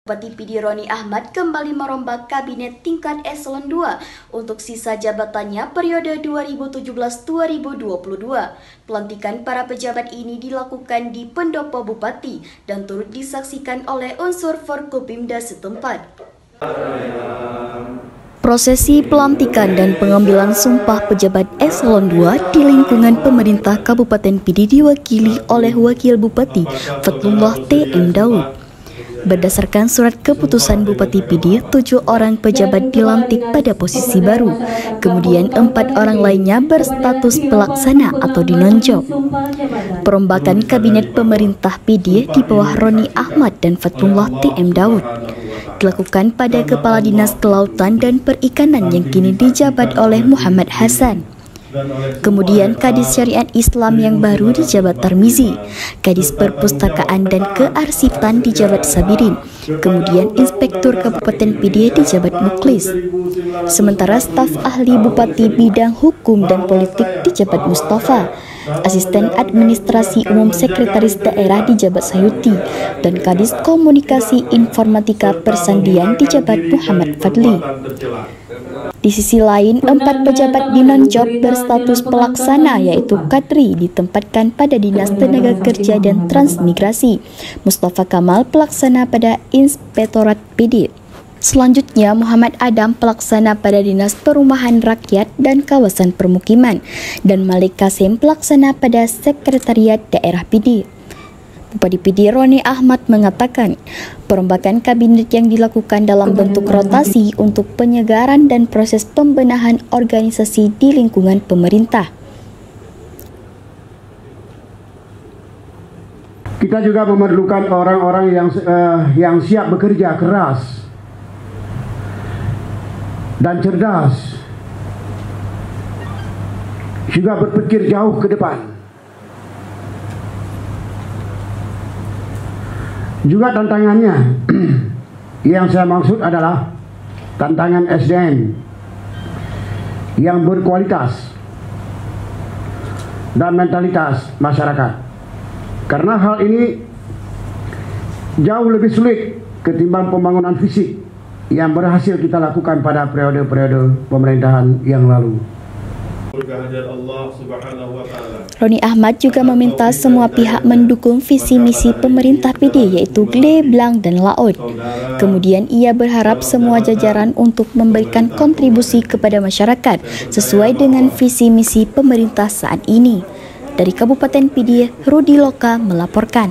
Bupati PD Roni Ahmad kembali merombak kabinet tingkat eselon 2 untuk sisa jabatannya periode 2017-2022. Pelantikan para pejabat ini dilakukan di Pendopo Bupati dan turut disaksikan oleh unsur Forkopimda setempat. Prosesi pelantikan dan pengambilan sumpah pejabat eselon 2 di lingkungan pemerintah Kabupaten PD diwakili oleh Wakil Bupati Fatlullah T.M. Daud. Berdasarkan surat keputusan Bupati PD, 7 orang pejabat dilantik pada posisi baru. Kemudian 4 orang lainnya berstatus pelaksana atau dinonjok. Perombakan kabinet pemerintah PD di bawah Roni Ahmad dan Fatlullah T.M. Daud dilakukan pada Kepala Dinas Kelautan dan Perikanan yang kini dijabat oleh Muhammad Hasan. Kemudian Kadis Syariat Islam yang baru dijabat Tarmizi, Kadis Perpustakaan dan Kearsipan dijabat Sabirin, kemudian Inspektur Kabupaten PD dijabat Muklis. Sementara staf ahli Bupati bidang hukum dan politik dijabat Mustafa, Asisten Administrasi Umum Sekretaris Daerah dijabat Sayuti, dan Kadis Komunikasi Informatika Persandian dijabat Muhammad Fadli. Di sisi lain, 4 pejabat dinonjok berstatus pelaksana yaitu Kadri ditempatkan pada Dinas Tenaga Kerja dan Transmigrasi, Mustafa Kamal pelaksana pada Inspektorat PD. Selanjutnya, Muhammad Adam pelaksana pada Dinas Perumahan Rakyat dan Kawasan Permukiman, dan Malik Kasim pelaksana pada Sekretariat Daerah PD. Bupati PD Roni Ahmad mengatakan, perombakan kabinet yang dilakukan dalam bentuk rotasi untuk penyegaran dan proses pembenahan organisasi di lingkungan pemerintah. Kita juga memerlukan orang-orang yang siap bekerja keras dan cerdas, juga berpikir jauh ke depan. Juga tantangannya yang saya maksud adalah tantangan SDM yang berkualitas dan mentalitas masyarakat. Karena hal ini jauh lebih sulit ketimbang pembangunan fisik yang berhasil kita lakukan pada periode-periode pemerintahan yang lalu. Roni Ahmad juga meminta semua pihak mendukung visi misi pemerintah PD yaitu Gle, Blang, dan Laut. Kemudian ia berharap semua jajaran untuk memberikan kontribusi kepada masyarakat sesuai dengan visi misi pemerintah saat ini. Dari Kabupaten PD, Rudi Loka melaporkan.